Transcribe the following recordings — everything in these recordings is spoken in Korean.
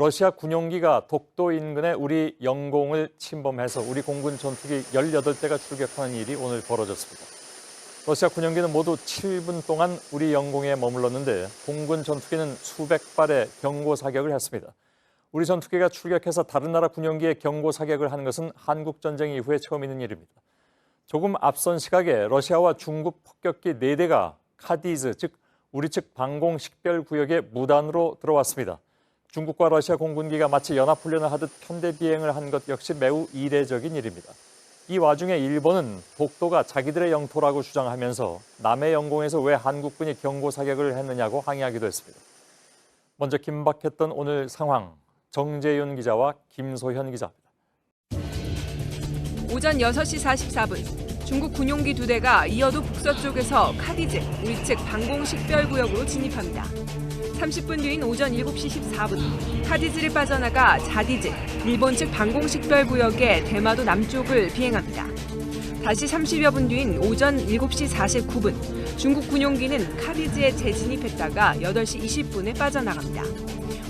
러시아 군용기가 독도 인근의 우리 영공을 침범해서 우리 공군 전투기 18대가 출격하는 일이 오늘 벌어졌습니다. 러시아 군용기는 모두 7분 동안 우리 영공에 머물렀는데 공군 전투기는 수백 발의 경고 사격을 했습니다. 우리 전투기가 출격해서 다른 나라 군용기에 경고 사격을 하는 것은 한국 전쟁 이후에 처음 있는 일입니다. 조금 앞선 시각에 러시아와 중국 폭격기 4대가 카디즈, 즉 우리 측 방공 식별 구역에 무단으로 들어왔습니다. 중국과 러시아 공군기가 마치 연합훈련을 하듯 편대 비행을 한 것 역시 매우 이례적인 일입니다. 이 와중에 일본은 독도가 자기들의 영토라고 주장하면서 남해 영공에서 왜 한국군이 경고 사격을 했느냐고 항의하기도 했습니다. 먼저 긴박했던 오늘 상황, 정재윤 기자와 김소현 기자입니다. 오전 6시 44분, 중국 군용기 2대가 이어도 북서쪽에서 카디즈, 우리 측 방공 식별구역으로 진입합니다. 30분 뒤인 오전 7시 14분, 카디즈를 빠져나가 자디즈, 일본 측 방공 식별구역의 대마도 남쪽을 비행합니다. 다시 30여 분 뒤인 오전 7시 49분, 중국 군용기는 카디즈에 재진입했다가 8시 20분에 빠져나갑니다.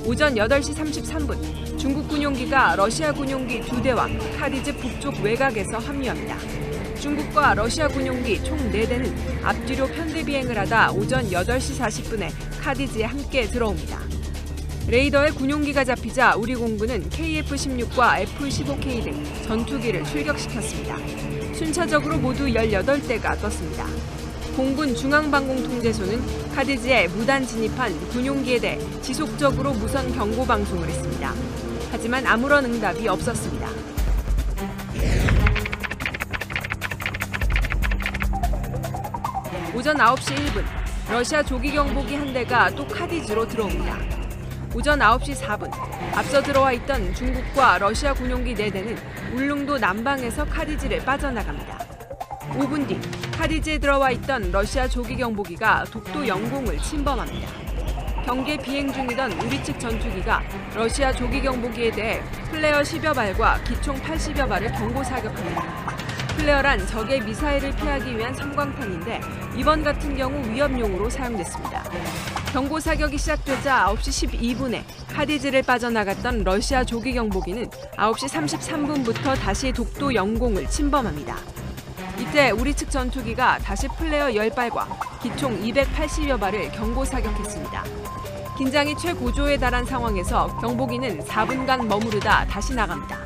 오전 8시 33분, 중국 군용기가 러시아 군용기 2대와 카디즈 북쪽 외곽에서 합류합니다. 중국과 러시아 군용기 총 4대는 앞뒤로 편대 비행을 하다 오전 8시 40분에 카디즈에 함께 들어옵니다. 레이더에 군용기가 잡히자 우리 공군은 KF-16과 F-15K 등 전투기를 출격시켰습니다. 순차적으로 모두 18대가 떴습니다. 공군 중앙방공통제소는 카디즈에 무단 진입한 군용기에 대해 지속적으로 무선 경고 방송을 했습니다. 하지만 아무런 응답이 없었습니다. 오전 9시 1분, 러시아 조기경보기 한 대가 또 카디즈로 들어옵니다. 오전 9시 4분, 앞서 들어와 있던 중국과 러시아 군용기 4대는 울릉도 남방에서 카디즈를 빠져나갑니다. 5분 뒤, 카디즈에 들어와 있던 러시아 조기경보기가 독도 영공을 침범합니다. 경계 비행 중이던 우리 측 전투기가 러시아 조기경보기에 대해 플레어 10여 발과 기총 80여 발을 경고 사격합니다. 플레어란 적의 미사일을 피하기 위한 섬광탄인데 이번 같은 경우 위협용으로 사용됐습니다. 경고 사격이 시작되자 9시 12분에 카디즈를 빠져나갔던 러시아 조기경보기는 9시 33분부터 다시 독도 영공을 침범합니다. 이때 우리 측 전투기가 다시 플레어 10발과 기총 280여 발을 경고 사격했습니다. 긴장이 최고조에 달한 상황에서 경보기는 4분간 머무르다 다시 나갑니다.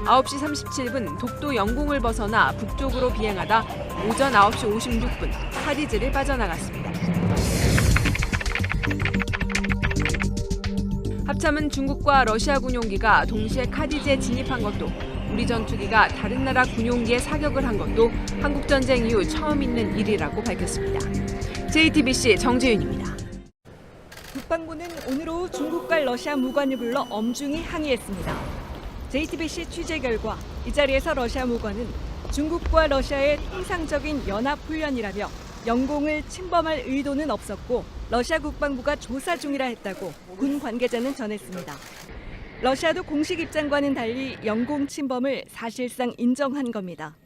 9시 37분 독도 영공을 벗어나 북쪽으로 비행하다 오전 9시 56분 카디즈를 빠져나갔습니다. 합참은 중국과 러시아 군용기가 동시에 카디즈에 진입한 것도 우리 전투기가 다른 나라 군용기에 사격을 한 것도 한국전쟁 이후 처음 있는 일이라고 밝혔습니다. JTBC 정재윤입니다. 국방부는 오늘 오후 중국과 러시아 무관을 불러 엄중히 항의했습니다. JTBC 취재 결과 이 자리에서 러시아 무관은 중국과 러시아의 통상적인 연합훈련이라며 영공을 침범할 의도는 없었고 러시아 국방부가 조사 중이라 했다고 군 관계자는 전했습니다. 러시아도 공식 입장과는 달리 영공 침범을 사실상 인정한 겁니다.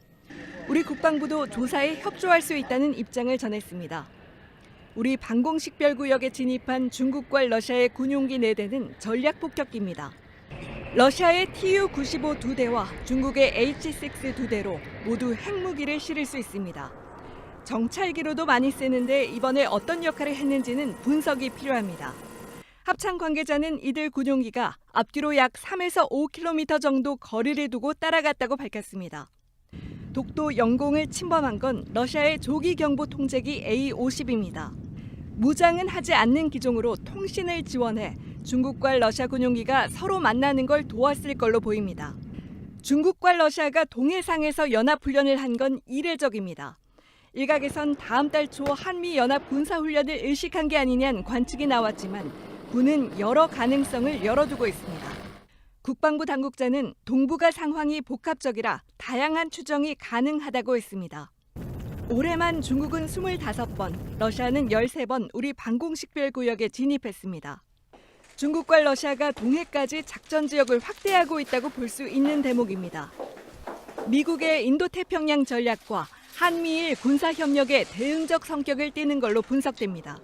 우리 국방부도 조사에 협조할 수 있다는 입장을 전했습니다. 우리 방공식별구역에 진입한 중국과 러시아의 군용기 4대는 전략폭격기입니다. 러시아의 Tu-95 2대와 중국의 H-6 2대로 모두 핵무기를 실을 수 있습니다. 정찰기로도 많이 쓰는데 이번에 어떤 역할을 했는지는 분석이 필요합니다. 합참 관계자는 이들 군용기가 앞뒤로 약 3에서 5km 정도 거리를 두고 따라갔다고 밝혔습니다. 독도 영공을 침범한 건 러시아의 조기경보 통제기 A-50입니다. 무장은 하지 않는 기종으로 통신을 지원해 중국과 러시아 군용기가 서로 만나는 걸 도왔을 걸로 보입니다. 중국과 러시아가 동해상에서 연합훈련을 한 건 이례적입니다. 일각에선 다음 달 초 한미 연합 군사훈련을 의식한 게 아니냐는 관측이 나왔지만 군은 여러 가능성을 열어두고 있습니다. 국방부 당국자는 동북아 상황이 복합적이라 다양한 추정이 가능하다고 했습니다. 올해만 중국은 25번, 러시아는 13번 우리 방공식별구역에 진입했습니다. 중국과 러시아가 동해까지 작전 지역을 확대하고 있다고 볼 수 있는 대목입니다. 미국의 인도태평양 전략과 한미일 군사협력의 대응적 성격을 띠는 걸로 분석됩니다.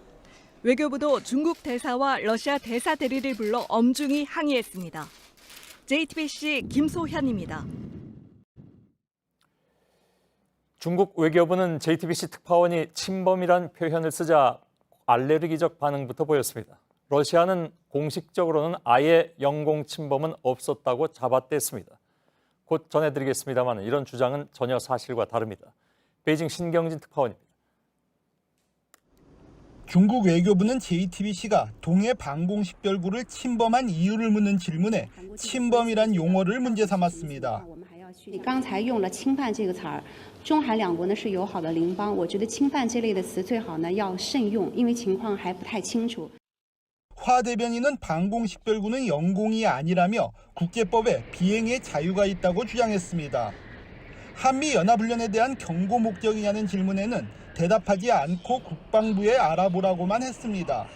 외교부도 중국 대사와 러시아 대사 대리를 불러 엄중히 항의했습니다. JTBC 김소현입니다. 중국 외교부는 JTBC 특파원이 침범이란 표현을 쓰자 알레르기적 반응부터 보였습니다. 러시아는 공식적으로는 아예 영공 침범은 없었다고 잡아댔습니다. 곧 전해드리겠습니다만 이런 주장은 전혀 사실과 다릅니다. 베이징 신경진 특파원입니다. 중국 외교부는 JTBC가 동해 방공식별구를 침범한 이유를 묻는 질문에 침범이란 용어를 문제 삼았습니다. 你刚才用了侵犯这个词儿，中韩两国呢是友好的邻邦，我觉得侵犯这类的词最好呢要慎用，因为情况还不太清楚。 화 대변인은 방공식별구는 영공이 아니라며 국제법에 비행의 자유가 있다고 주장했습니다. 한미연합훈련에 대한 경고 목적이냐는 질문에는 대답하지 않고 국방부에 알아보라고만 했습니다.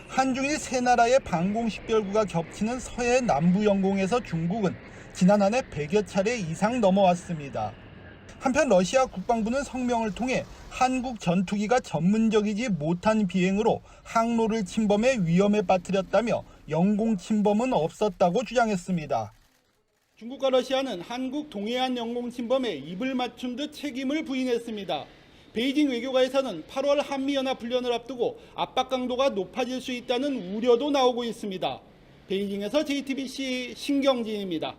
한중일 세 나라의 방공식별구가 겹치는 서해 남부 영공에서 중국은 지난 한 해 100여 차례 이상 넘어왔습니다. 한편 러시아 국방부는 성명을 통해 한국 전투기가 전문적이지 못한 비행으로 항로를 침범해 위험에 빠뜨렸다며 영공 침범은 없었다고 주장했습니다. 중국과 러시아는 한국 동해안 영공 침범에 입을 맞춘 듯 책임을 부인했습니다. 베이징 외교가에서는 8월 한미연합훈련을 앞두고 압박 강도가 높아질 수 있다는 우려도 나오고 있습니다. 베이징에서 JTBC 신경진입니다.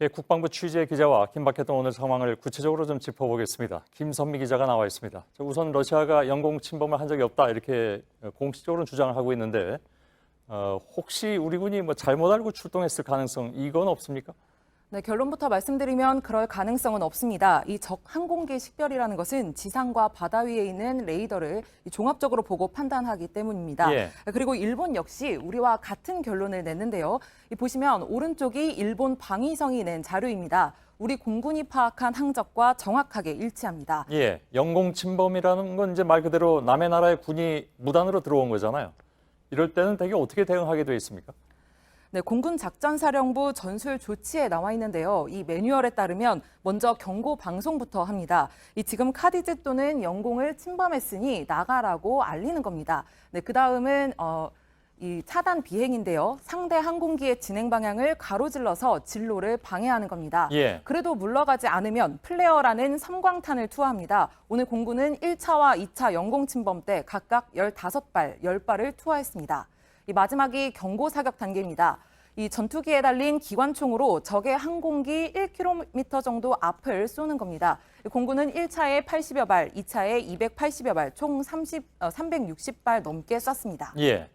예, 국방부 취재 기자와 긴박했던 오늘 상황을 구체적으로 좀 짚어보겠습니다. 김선미 기자가 나와 있습니다. 우선 러시아가 영공 침범을 한 적이 없다 이렇게 공식적으로 주장을 하고 있는데 혹시 우리 군이 뭐 잘못 알고 출동했을 가능성 이건 없습니까? 네, 결론부터 말씀드리면 그럴 가능성은 없습니다. 이 적 항공기 식별이라는 것은 지상과 바다 위에 있는 레이더를 종합적으로 보고 판단하기 때문입니다. 예. 그리고 일본 역시 우리와 같은 결론을 냈는데요. 보시면 오른쪽이 일본 방위성이 낸 자료입니다. 우리 공군이 파악한 항적과 정확하게 일치합니다. 예, 영공 침범이라는 건 이제 말 그대로 남의 나라의 군이 무단으로 들어온 거잖아요. 이럴 때는 대개 어떻게 대응하게 돼 있습니까? 네, 공군 작전사령부 전술 조치에 나와 있는데요. 이 매뉴얼에 따르면 먼저 경고 방송부터 합니다. 지금 카디즈 또는 영공을 침범했으니 나가라고 알리는 겁니다. 네, 그 다음은 이 차단 비행인데요. 상대 항공기의 진행 방향을 가로질러서 진로를 방해하는 겁니다. 예. 그래도 물러가지 않으면 플레어라는 섬광탄을 투하합니다. 오늘 공군은 1차와 2차 영공 침범 때 각각 15발, 10발을 투하했습니다. 이 마지막이 경고 사격 단계입니다. 이 전투기에 달린 기관총으로 적의 항공기 1km 정도 앞을 쏘는 겁니다. 공군은 1차에 80여 발, 2차에 280여 발, 총 360발 넘게 쐈습니다. 예.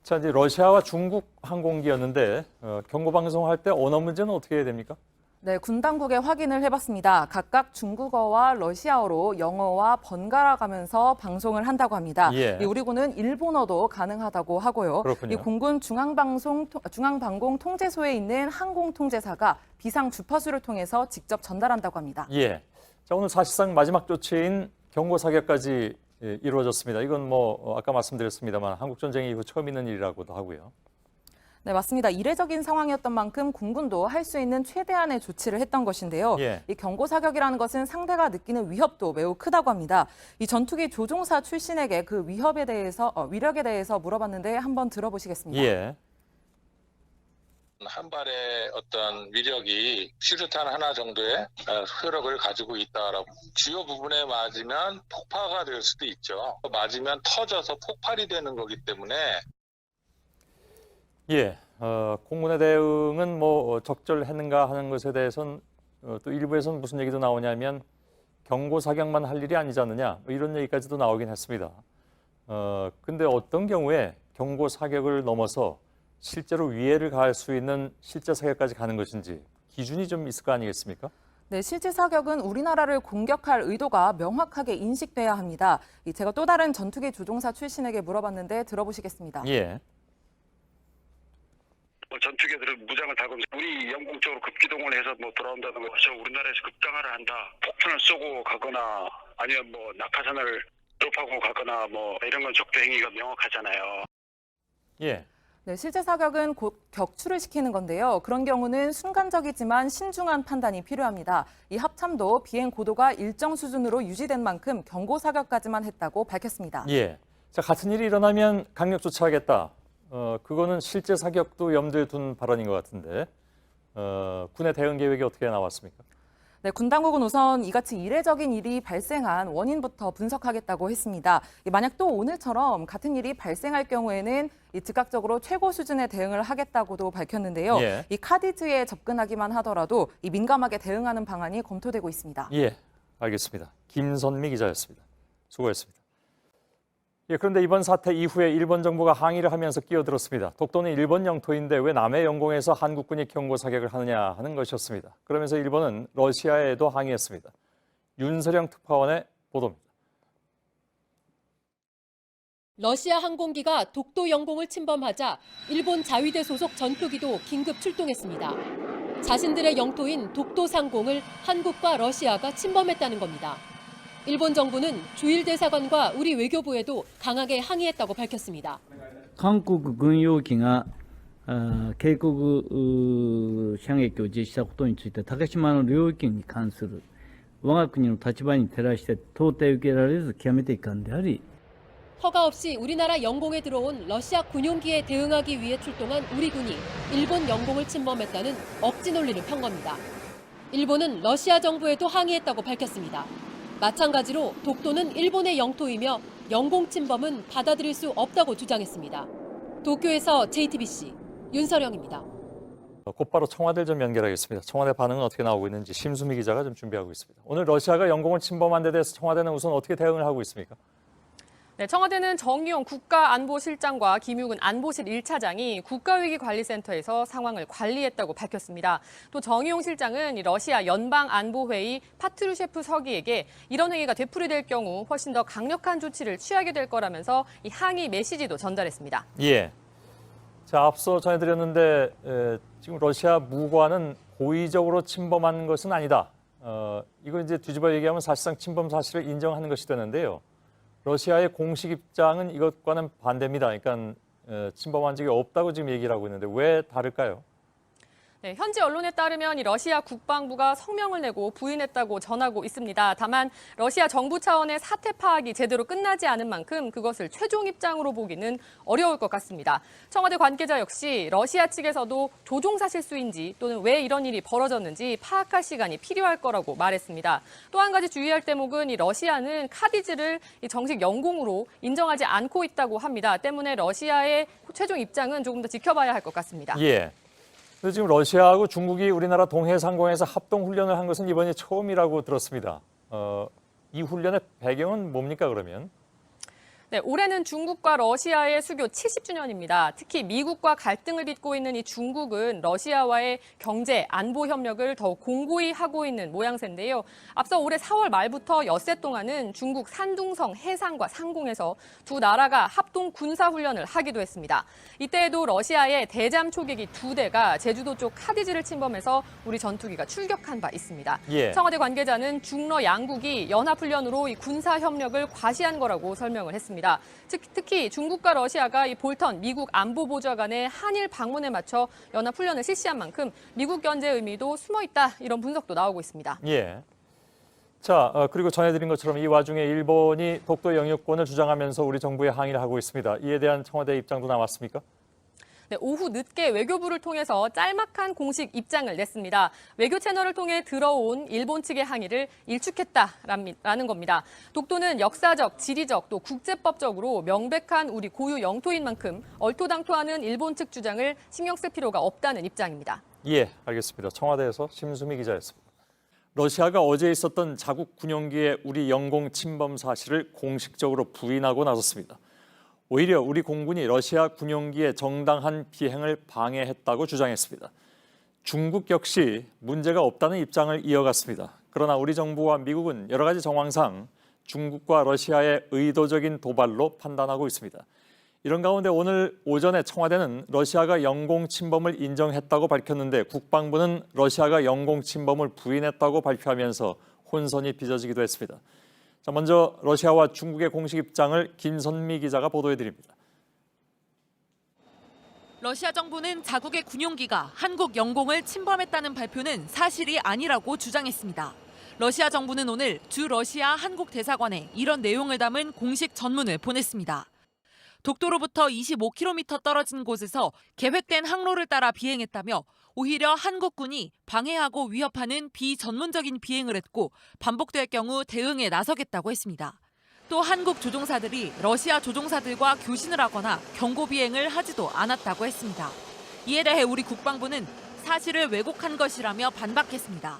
자, 이제 러시아와 중국 항공기였는데 경고 방송할 때 언어 문제는 어떻게 해야 됩니까? 네, 군 당국에 확인을 해봤습니다. 각각 중국어와 러시아어로 영어와 번갈아 가면서 방송을 한다고 합니다. 예. 우리 군은 일본어도 가능하다고 하고요. 그렇군요. 이 공군 중앙방공 통제소에 있는 항공통제사가 비상 주파수를 통해서 직접 전달한다고 합니다. 예. 자, 오늘 사실상 마지막 조치인 경고 사격까지 이루어졌습니다. 이건 뭐 아까 말씀드렸습니다만 한국 전쟁 이후 처음 있는 일이라고도 하고요. 네, 맞습니다. 이례적인 상황이었던 만큼 공군도 할 수 있는 최대한의 조치를 했던 것인데요. 예. 이 경고 사격이라는 것은 상대가 느끼는 위협도 매우 크다고 합니다. 이 전투기 조종사 출신에게 그 위력에 대해서 물어봤는데 한번 들어보시겠습니다. 예. 한 발의 어떤 위력이 수류탄 하나 정도의 효력을 가지고 있다라고. 주요 부분에 맞으면 폭파가 될 수도 있죠. 맞으면 터져서 폭발이 되는 거기 때문에. 예, 공군의 대응은 뭐 적절했는가 하는 것에 대해서는 또 일부에서는 무슨 얘기도 나오냐면 경고 사격만 할 일이 아니지 않느냐 뭐 이런 얘기까지도 나오긴 했습니다. 근데 어떤 경우에 경고 사격을 넘어서 실제로 위해를 가할 수 있는 실제 사격까지 가는 것인지 기준이 좀 있을 거 아니겠습니까? 네, 실제 사격은 우리나라를 공격할 의도가 명확하게 인식돼야 합니다. 제가 또 다른 전투기 조종사 출신에게 물어봤는데 들어보시겠습니다. 예. 전투기들은 무장을 달고 우리 영공 쪽으로 급기동을 해서 돌아온다는 것이 우리나라에서 급강화를 한다. 폭탄을 쏘고 가거나 아니면 낙하산을 드롭하고 가거나 이런 건 적대 행위가 명확하잖아요. 예. 네, 실제 사격은 곧 격추를 시키는 건데요. 그런 경우는 순간적이지만 신중한 판단이 필요합니다. 이 합참도 비행 고도가 일정 수준으로 유지된 만큼 경고 사격까지만 했다고 밝혔습니다. 예. 자, 같은 일이 일어나면 강력 조치하겠다. 그거는 실제 사격도 염두에 둔 발언인 것 같은데 군의 대응 계획이 어떻게 나왔습니까? 네, 군 당국은 우선 이같이 이례적인 일이 발생한 원인부터 분석하겠다고 했습니다. 만약 또 오늘처럼 같은 일이 발생할 경우에는 즉각적으로 최고 수준의 대응을 하겠다고도 밝혔는데요. 예. 이 카디즈에 접근하기만 하더라도 민감하게 대응하는 방안이 검토되고 있습니다. 예, 알겠습니다. 김선미 기자였습니다. 수고했습니다. 예, 그런데 이번 사태 이후에 일본 정부가 항의를 하면서 끼어들었습니다. 독도는 일본 영토인데 왜 남의 영공에서 한국군이 경고 사격을 하느냐 하는 것이었습니다. 그러면서 일본은 러시아에도 항의했습니다. 윤서령 특파원의 보도입니다. 러시아 항공기가 독도 영공을 침범하자 일본 자위대 소속 전투기도 긴급 출동했습니다. 자신들의 영토인 독도 상공을 한국과 러시아가 침범했다는 겁니다. 일본 정부는 주일 대사관과 우리 외교부에도 강하게 항의했다고 밝혔습니다. 韓国軍用機が警告射撃を実施したことについて竹島の領域に関する我が国の立場に照らして到底受けられず極めて遺憾であり 허가 없이 우리나라 영공에 들어온 러시아 군용기에 대응하기 위해 출동한 우리 군이 일본 영공을 침범했다는 억지 논리를 편 겁니다. 일본은 러시아 정부에도 항의했다고 밝혔습니다. 마찬가지로 독도는 일본의 영토이며 영공 침범은 받아들일 수 없다고 주장했습니다. 도쿄에서 JTBC 윤서령입니다. 곧바로 청와대를 좀 연결하겠습니다. 청와대 반응은 어떻게 나오고 있는지 심수미 기자가 좀 준비하고 있습니다. 오늘 러시아가 영공을 침범한 데 대해서 청와대는 우선 어떻게 대응을 하고 있습니까? 네, 청와대는 정의용 국가안보실장과 김육은 안보실 1차장이 국가위기관리센터에서 상황을 관리했다고 밝혔습니다. 또 정의용 실장은 러시아 연방안보회의 파트루셰프 서기에게 이런 행위가 되풀이될 경우 훨씬 더 강력한 조치를 취하게 될 거라면서 이 항의 메시지도 전달했습니다. 예. 자, 앞서 전해드렸는데 지금 러시아 무관은 고의적으로 침범한 것은 아니다. 이걸 이제 뒤집어 얘기하면 사실상 침범 사실을 인정하는 것이 되는데요. 러시아의 공식 입장은 이것과는 반대입니다. 그러니까 침범한 적이 없다고 지금 얘기를 하고 있는데 왜 다를까요? 네, 현지 언론에 따르면 이 러시아 국방부가 성명을 내고 부인했다고 전하고 있습니다. 다만 러시아 정부 차원의 사태 파악이 제대로 끝나지 않은 만큼 그것을 최종 입장으로 보기는 어려울 것 같습니다. 청와대 관계자 역시 러시아 측에서도 조종사 실수인지 또는 왜 이런 일이 벌어졌는지 파악할 시간이 필요할 거라고 말했습니다. 또 한 가지 주의할 대목은 이 러시아는 카디즈를 이 정식 영공으로 인정하지 않고 있다고 합니다. 때문에 러시아의 최종 입장은 조금 더 지켜봐야 할 것 같습니다. 예. 근데 지금 러시아하고 중국이 우리나라 동해상공에서 합동훈련을 한 것은 이번이 처음이라고 들었습니다. 이 훈련의 배경은 뭡니까 그러면? 네, 올해는 중국과 러시아의 수교 70주년입니다. 특히 미국과 갈등을 빚고 있는 이 중국은 러시아와의 경제, 안보 협력을 더욱 공고히 하고 있는 모양새인데요. 앞서 올해 4월 말부터 엿새 동안은 중국 산둥성 해상과 상공에서 두 나라가 합동 군사훈련을 하기도 했습니다. 이때에도 러시아의 대잠 초계기 2대가 제주도 쪽 카디즈를 침범해서 우리 전투기가 출격한 바 있습니다. 예. 청와대 관계자는 중러 양국이 연합훈련으로 이 군사 협력을 과시한 거라고 설명을 했습니다. 특히 중국과 러시아가 이 볼턴 미국 안보보좌관의 한일 방문에 맞춰 연합훈련을 실시한 만큼 미국 견제 의미도 숨어 있다 이런 분석도 나오고 있습니다. 예. 자, 그리고 전해드린 것처럼 이 와중에 일본이 독도 영유권을 주장하면서 우리 정부에 항의를 하고 있습니다. 이에 대한 청와대 입장도 나왔습니까? 네, 오후 늦게 외교부를 통해서 짤막한 공식 입장을 냈습니다. 외교 채널을 통해 들어온 일본 측의 항의를 일축했다라는 겁니다. 독도는 역사적, 지리적, 또 국제법적으로 명백한 우리 고유 영토인 만큼 얼토당토하는 일본 측 주장을 신경 쓸 필요가 없다는 입장입니다. 예, 알겠습니다. 청와대에서 심수미 기자였습니다. 러시아가 어제 있었던 자국 군용기의 우리 영공 침범 사실을 공식적으로 부인하고 나섰습니다. 오히려 우리 공군이 러시아 군용기의 정당한 비행을 방해했다고 주장했습니다. 중국 역시 문제가 없다는 입장을 이어갔습니다. 그러나 우리 정부와 미국은 여러 가지 정황상 중국과 러시아의 의도적인 도발로 판단하고 있습니다. 이런 가운데 오늘 오전에 청와대는 러시아가 영공 침범을 인정했다고 밝혔는데 국방부는 러시아가 영공 침범을 부인했다고 발표하면서 혼선이 빚어지기도 했습니다. 자, 먼저 러시아와 중국의 공식 입장을 김선미 기자가 보도해드립니다. 러시아 정부는 자국의 군용기가 한국 영공을 침범했다는 발표는 사실이 아니라고 주장했습니다. 러시아 정부는 오늘 주 러시아 한국 대사관에 이런 내용을 담은 공식 전문을 보냈습니다. 독도로부터 25km 떨어진 곳에서 계획된 항로를 따라 비행했다며 오히려 한국군이 방해하고 위협하는 비전문적인 비행을 했고 반복될 경우 대응에 나서겠다고 했습니다. 또 한국 조종사들이 러시아 조종사들과 교신을 하거나 경고 비행을 하지도 않았다고 했습니다. 이에 대해 우리 국방부는 사실을 왜곡한 것이라며 반박했습니다.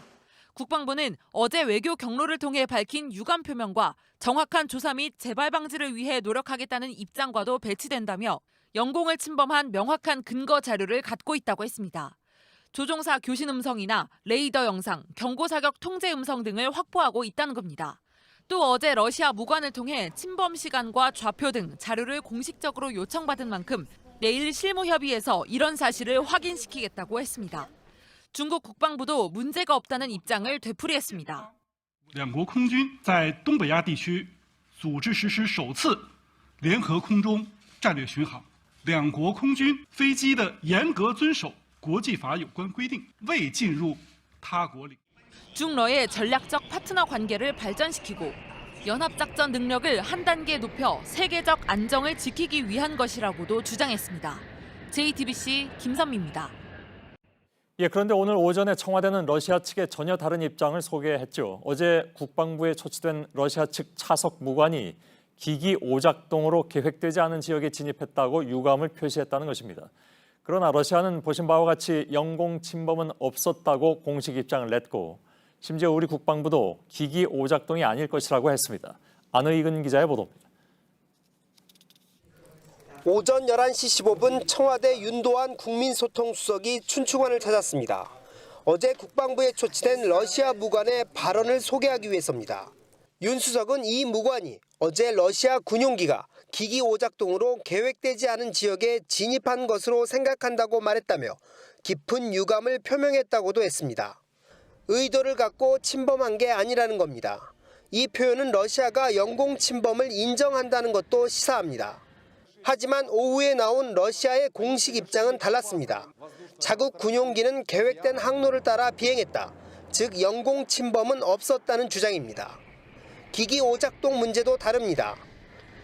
국방부는 어제 외교 경로를 통해 밝힌 유감 표명과 정확한 조사 및 재발 방지를 위해 노력하겠다는 입장과도 배치된다며 영공을 침범한 명확한 근거 자료를 갖고 있다고 했습니다. 조종사 교신 음성이나 레이더 영상, 경고 사격 통제 음성 등을 확보하고 있다는 겁니다. 또 어제 러시아 무관을 통해 침범 시간과 좌표 등 자료를 공식적으로 요청받은 만큼 내일 실무협의에서 이런 사실을 확인시키겠다고 했습니다. 중국 국방부도 문제가 없다는 입장을 되풀이했습니다. 两国空军在东北亚地区组织实施首次联合空中战略巡航，两国空军飞机的严格遵守国际法有关规定，未进入他国领。 중러의 전략적 파트너 관계를 발전시키고 연합작전 능력을 한 단계 높여 세계적 안정을 지키기 위한 것이라고도 주장했습니다. JTBC 김선미입니다. 예, 그런데 오늘 오전에 청와대는 러시아 측의 전혀 다른 입장을 소개했죠. 어제 국방부에 초치된 러시아 측 차석 무관이 기기 오작동으로 계획되지 않은 지역에 진입했다고 유감을 표시했다는 것입니다. 그러나 러시아는 보신 바와 같이 영공 침범은 없었다고 공식 입장을 냈고 심지어 우리 국방부도 기기 오작동이 아닐 것이라고 했습니다. 안의근 기자의 보도입니다. 오전 11시 15분 청와대 윤도한 국민소통수석이 춘추관을 찾았습니다. 어제 국방부에 초치된 러시아 무관의 발언을 소개하기 위해서입니다. 윤 수석은 이 무관이 어제 러시아 군용기가 기기 오작동으로 계획되지 않은 지역에 진입한 것으로 생각한다고 말했다며 깊은 유감을 표명했다고도 했습니다. 의도를 갖고 침범한 게 아니라는 겁니다. 이 표현은 러시아가 영공 침범을 인정한다는 것도 시사합니다. 하지만 오후에 나온 러시아의 공식 입장은 달랐습니다. 자국 군용기는 계획된 항로를 따라 비행했다. 즉 영공 침범은 없었다는 주장입니다. 기기 오작동 문제도 다릅니다.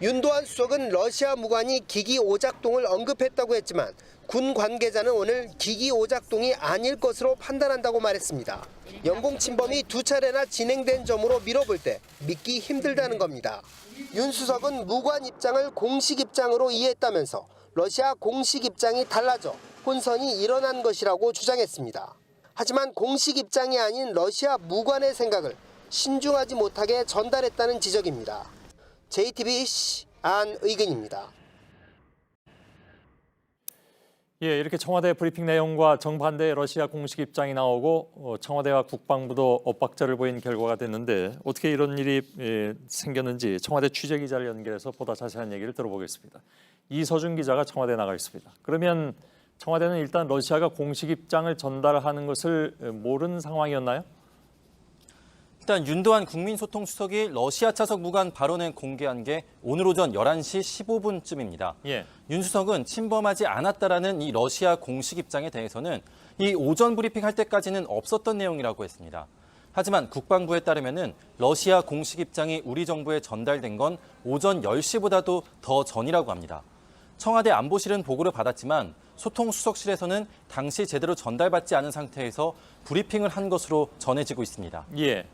윤도한 수석은 러시아 무관이 기기 오작동을 언급했다고 했지만 군 관계자는 오늘 기기 오작동이 아닐 것으로 판단한다고 말했습니다. 영공 침범이 2차례나 진행된 점으로 미뤄볼 때 믿기 힘들다는 겁니다. 윤 수석은 무관 입장을 공식 입장으로 이해했다면서 러시아 공식 입장이 달라져 혼선이 일어난 것이라고 주장했습니다. 하지만 공식 입장이 아닌 러시아 무관의 생각을 신중하지 못하게 전달했다는 지적입니다. JTBC 안의근입니다. 예, 이렇게 청와대 브리핑 내용과 정반대의 러시아 공식 입장이 나오고 청와대와 국방부도 엇박자를 보인 결과가 됐는데 어떻게 이런 일이 생겼는지 청와대 취재기자를 연결해서 보다 자세한 얘기를 들어보겠습니다. 이서준 기자가 청와대에 나가 있습니다. 그러면 청와대는 일단 러시아가 공식 입장을 전달하는 것을 모르는 상황이었나요? 일단 윤도한 국민소통수석이 러시아 차석 무관 발언을 공개한 게 오늘 오전 11시 15분쯤입니다. 예. 윤 수석은 침범하지 않았다라는 이 러시아 공식 입장에 대해서는 이 오전 브리핑 할 때까지는 없었던 내용이라고 했습니다. 하지만 국방부에 따르면은 러시아 공식 입장이 우리 정부에 전달된 건 오전 10시보다도 더 전이라고 합니다. 청와대 안보실은 보고를 받았지만 소통수석실에서는 당시 제대로 전달받지 않은 상태에서 브리핑을 한 것으로 전해지고 있습니다. 예.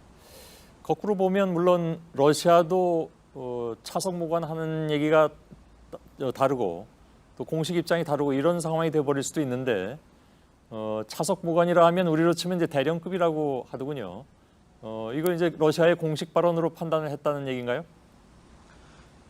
거꾸로 보면 물론 러시아도 차석 무관하는 얘기가 다르고 또 공식 입장이 다르고 이런 상황이 돼버릴 수도 있는데 차석 무관이라 하면 우리로 치면 이제 대령급이라고 하더군요. 이걸 이제 러시아의 공식 발언으로 판단을 했다는 얘기인가요?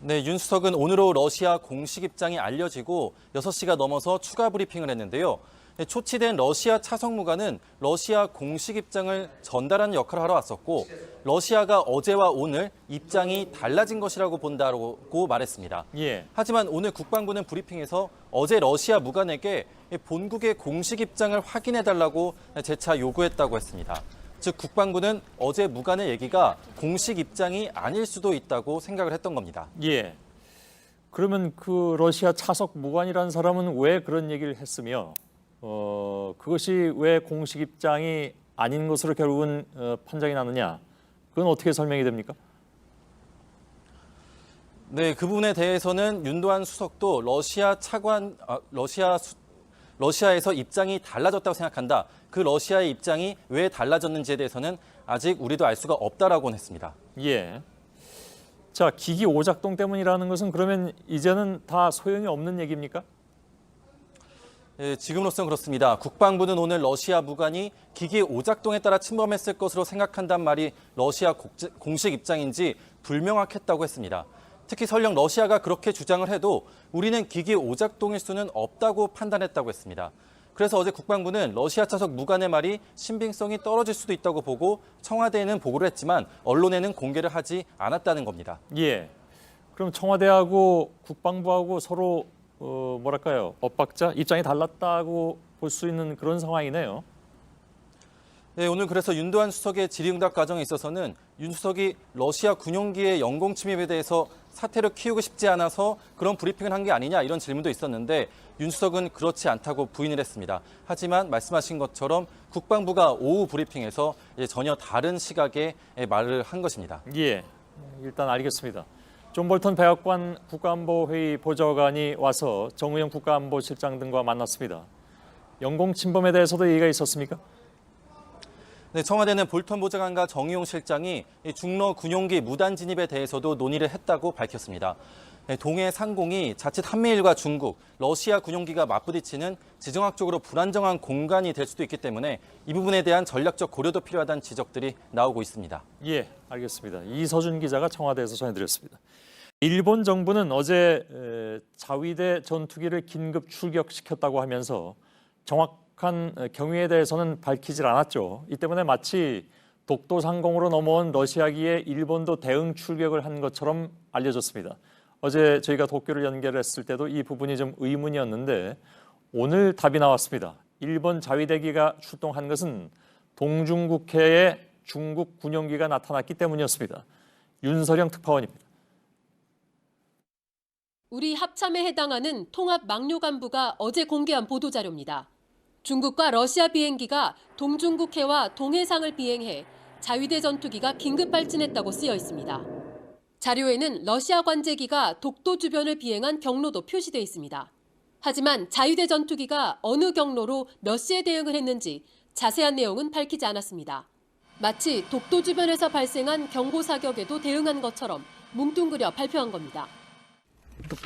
네, 윤 수석은 오늘 오후 러시아 공식 입장이 알려지고 6시가 넘어서 추가 브리핑을 했는데요. 초치된 러시아 차석 무관은 러시아 공식 입장을 전달하는 역할을 하러 왔었고 러시아가 어제와 오늘 입장이 달라진 것이라고 본다고 말했습니다. 예. 하지만 오늘 국방부는 브리핑에서 어제 러시아 무관에게 본국의 공식 입장을 확인해달라고 재차 요구했다고 했습니다. 즉 국방부는 어제 무관의 얘기가 공식 입장이 아닐 수도 있다고 생각을 했던 겁니다. 예. 그러면 그 러시아 차석 무관이라는 사람은 왜 그런 얘기를 했으며 그것이 왜 공식 입장이 아닌 것으로 결국은 판정이 나느냐? 그건 어떻게 설명이 됩니까? 네, 그 부분에 대해서는 윤도한 수석도 러시아에서 입장이 달라졌다고 생각한다. 그 러시아의 입장이 왜 달라졌는지에 대해서는 아직 우리도 알 수가 없다라고 했습니다. 예. 자, 기기 오작동 때문이라는 것은 그러면 이제는 다 소용이 없는 얘기입니까? 예, 지금으로서는 그렇습니다. 국방부는 오늘 러시아 무관이 기기 오작동에 따라 침범했을 것으로 생각한다는 말이 러시아 공식 입장인지 불명확했다고 했습니다. 특히 설령 러시아가 그렇게 주장을 해도 우리는 기기 오작동일 수는 없다고 판단했다고 했습니다. 그래서 어제 국방부는 러시아 차석 무관의 말이 신빙성이 떨어질 수도 있다고 보고 청와대에는 보고를 했지만 언론에는 공개를 하지 않았다는 겁니다. 예. 그럼 청와대하고 국방부하고 서로 뭐랄까요? 엇박자? 입장이 달랐다고 볼 수 있는 그런 상황이네요. 네, 오늘 그래서 윤도한 수석의 질의응답 과정에 있어서는 윤 수석이 러시아 군용기의 영공 침입에 대해서 사태를 키우고 싶지 않아서 그런 브리핑을 한 게 아니냐 이런 질문도 있었는데 윤 수석은 그렇지 않다고 부인을 했습니다. 하지만 말씀하신 것처럼 국방부가 오후 브리핑에서 전혀 다른 시각의 말을 한 것입니다. 예, 일단 알겠습니다. 존 볼턴 백악관 국가안보회의 보좌관이 와서 정우영 국가안보실장 등과 만났습니다. 영공 침범에 대해서도 얘기가 있었습니까? 네, 청와대는 볼턴 보좌관과 정의용 실장이 중러 군용기 무단 진입에 대해서도 논의를 했다고 밝혔습니다. 동해 상공이 자칫 한미일과 중국, 러시아 군용기가 맞부딪히는 지정학적으로 불안정한 공간이 될 수도 있기 때문에 이 부분에 대한 전략적 고려도 필요하다는 지적들이 나오고 있습니다. 예, 알겠습니다. 이서준 기자가 청와대에서 전해드렸습니다. 일본 정부는 어제 자위대 전투기를 긴급 출격시켰다고 하면서 정확한 경위에 대해서는 밝히질 않았죠. 이 때문에 마치 독도 상공으로 넘어온 러시아기에 일본도 대응 출격을 한 것처럼 알려졌습니다. 어제 저희가 도쿄를 연결했을 때도 이 부분이 좀 의문이었는데 오늘 답이 나왔습니다. 일본 자위대기가 출동한 것은 동중국해에 중국 군용기가 나타났기 때문이었습니다. 윤서령 특파원입니다. 우리 합참에 해당하는 통합 막료 간부가 어제 공개한 보도자료입니다. 중국과 러시아 비행기가 동중국해와 동해상을 비행해 자위대 전투기가 긴급 발진했다고 쓰여 있습니다. 자료에는 러시아 관제기가 독도 주변을 비행한 경로도 표시돼 있습니다. 하지만 자위대 전투기가 어느 경로로 몇 시에 대응을 했는지 자세한 내용은 밝히지 않았습니다. 마치 독도 주변에서 발생한 경고 사격에도 대응한 것처럼 뭉뚱그려 발표한 겁니다.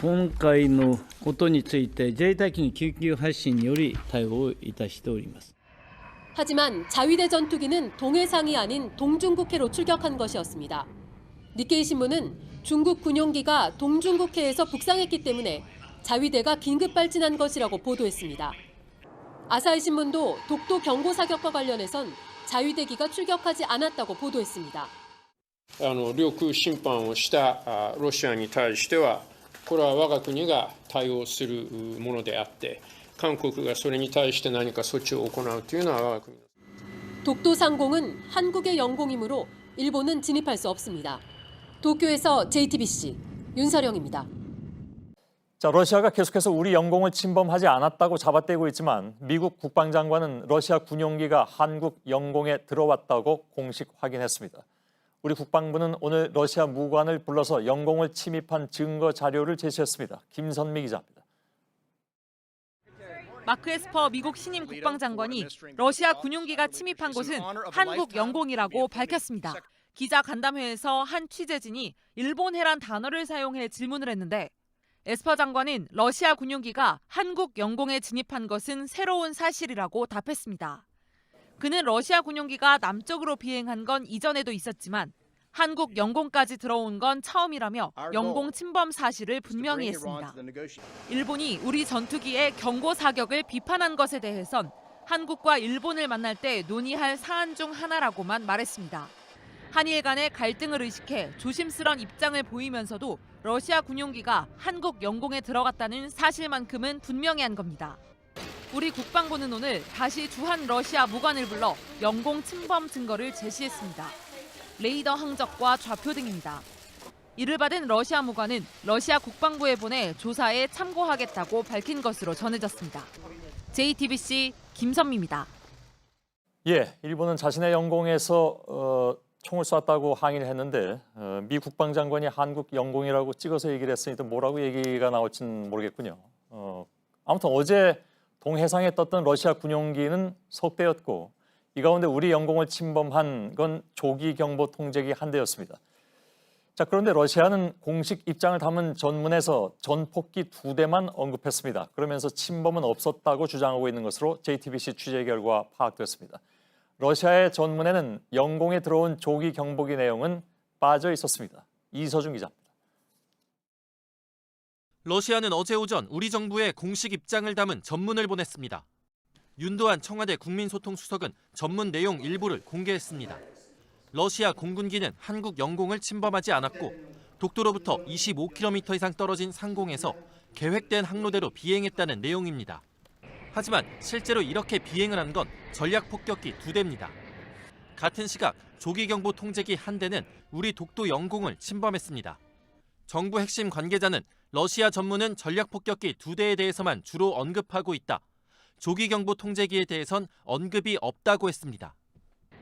今回のことについて自衛隊機の緊急発進により対応いたしております。 하지만 자위대 전투기는 동해상이 아닌 동중국해로 출격한 것이었습니다. 니케이 신문은 중국 군용기가 동중국해에서 북상했기 때문에 자위대가 긴급 발진한 것이라고 보도했습니다. 아사히 신문도 독도 경고 사격과 관련해선 자위대기가 출격하지 않았다고 보도했습니다. 領空侵犯をしたロシアに対してはこれは我が国が対応するものであって韓国がそれに対して何か措置を行うというのは我が国 독도 상공은 한국의 영공이므로 일본은 진입할 수 없습니다. 도쿄에서 JTBC 윤서령입니다. 자, 러시아가 계속해서 우리 영공을 침범하지 않았다고 잡아떼고 있지만 미국 국방장관은 러시아 군용기가 한국 영공에 들어왔다고 공식 확인했습니다. 우리 국방부는 오늘 러시아 무관을 불러서 영공을 침입한 증거 자료를 제시했습니다. 김선미 기자입니다. 마크 에스퍼 미국 신임 국방장관이 러시아 군용기가 침입한 곳은 한국 영공이라고 밝혔습니다. 기자 간담회에서 한 취재진이 일본해란 단어를 사용해 질문을 했는데 에스퍼 장관은 러시아 군용기가 한국 영공에 진입한 것은 새로운 사실이라고 답했습니다. 그는 러시아 군용기가 남쪽으로 비행한 건 이전에도 있었지만 한국 영공까지 들어온 건 처음이라며 영공 침범 사실을 분명히 했습니다. 일본이 우리 전투기의 경고 사격을 비판한 것에 대해선 한국과 일본을 만날 때 논의할 사안 중 하나라고만 말했습니다. 한일 간의 갈등을 의식해 조심스런 입장을 보이면서도 러시아 군용기가 한국 영공에 들어갔다는 사실만큼은 분명히 한 겁니다. 우리 국방부는 오늘 다시 주한 러시아 무관을 불러 영공 침범 증거를 제시했습니다. 레이더 항적과 좌표 등입니다. 이를 받은 러시아 무관은 러시아 국방부에 보내 조사에 참고하겠다고 밝힌 것으로 전해졌습니다. JTBC 김선미입니다. 예, 일본은 자신의 영공에서 총을 쐈다고 항의를 했는데 미 국방장관이 한국 영공이라고 찍어서 얘기를 했으니 또 뭐라고 얘기가 나올지는 모르겠군요. 아무튼 어제 동해상에 떴던 러시아 군용기는 석 대였고 이 가운데 우리 영공을 침범한 건 조기경보 통제기 한 대였습니다. 자, 그런데 러시아는 공식 입장을 담은 전문에서 전폭기 2대만 언급했습니다. 그러면서 침범은 없었다고 주장하고 있는 것으로 JTBC 취재 결과 파악됐습니다. 러시아의 전문에는 영공에 들어온 조기 경보기 내용은 빠져 있었습니다. 이서준 기자입니다. 러시아는 어제 오전 우리 정부의 공식 입장을 담은 전문을 보냈습니다. 윤도한 청와대 국민소통수석은 전문 내용 일부를 공개했습니다. 러시아 공군기는 한국 영공을 침범하지 않았고 독도로부터 25km 이상 떨어진 상공에서 계획된 항로대로 비행했다는 내용입니다. 하지만 실제로 이렇게 비행을 한 건 전략폭격기 2대입니다. 같은 시각 조기경보 통제기 한 대는 우리 독도 영공을 침범했습니다. 정부 핵심 관계자는 러시아 전문은 전략폭격기 2대에 대해서만 주로 언급하고 있다. 조기경보 통제기에 대해선 언급이 없다고 했습니다.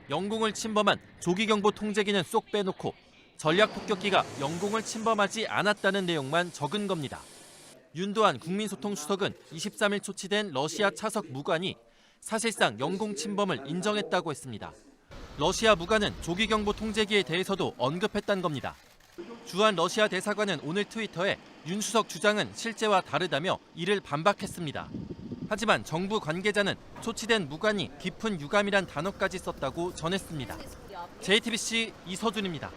영공을 침범한 조기경보 통제기는 쏙 빼놓고 전략폭격기가 영공을 침범하지 않았다는 내용만 적은 겁니다. 윤도한 국민소통수석은 23일 초치된 러시아 차석 무관이 사실상 영공 침범을 인정했다고 했습니다. 러시아 무관은 조기경보 통제기에 대해서도 언급했다는 겁니다. 주한 러시아 대사관은 오늘 트위터에 윤 수석 주장은 실제와 다르다며 이를 반박했습니다. 하지만 정부 관계자는 초치된 무관이 깊은 유감이란 단어까지 썼다고 전했습니다. JTBC 이서준입니다.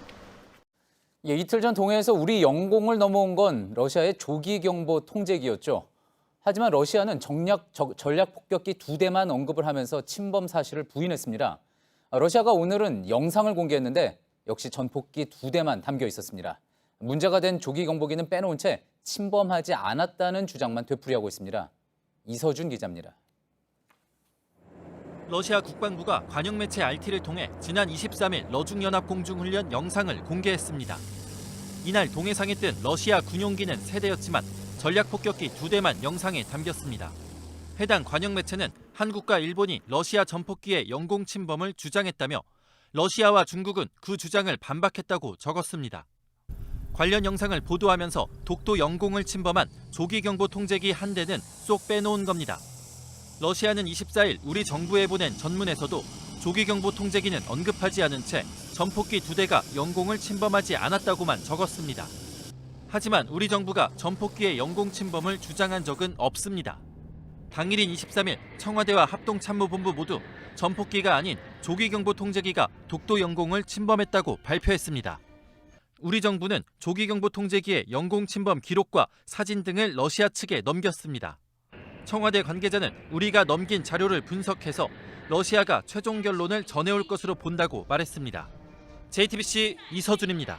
예, 이틀 전 동해에서 우리 영공을 넘어온 건 러시아의 조기경보 통제기였죠. 하지만 러시아는 전략폭격기 2대만 언급을 하면서 침범 사실을 부인했습니다. 러시아가 오늘은 영상을 공개했는데 역시 전폭기 2대만 담겨 있었습니다. 문제가 된 조기경보기는 빼놓은 채 침범하지 않았다는 주장만 되풀이하고 있습니다. 이서준 기자입니다. 러시아 국방부가 관영 매체 RT를 통해 지난 23일 러중연합공중훈련 영상을 공개했습니다. 이날 동해상에 뜬 러시아 군용기는 3대였지만 전략폭격기 2대만 영상에 담겼습니다. 해당 관영 매체는 한국과 일본이 러시아 전폭기의 영공 침범을 주장했다며 러시아와 중국은 그 주장을 반박했다고 적었습니다. 관련 영상을 보도하면서 독도 영공을 침범한 조기경보 통제기 한 대는 쏙 빼놓은 겁니다. 러시아는 24일 우리 정부에 보낸 전문에서도 조기경보 통제기는 언급하지 않은 채 전폭기 2대가 영공을 침범하지 않았다고만 적었습니다. 하지만 우리 정부가 전폭기의 영공 침범을 주장한 적은 없습니다. 당일인 23일 청와대와 합동참모본부 모두 전폭기가 아닌 조기경보 통제기가 독도 영공을 침범했다고 발표했습니다. 우리 정부는 조기경보 통제기의 영공 침범 기록과 사진 등을 러시아 측에 넘겼습니다. 청와대 관계자는 우리가 넘긴 자료를 분석해서 러시아가 최종 결론을 전해올 것으로 본다고 말했습니다. JTBC 이서준입니다.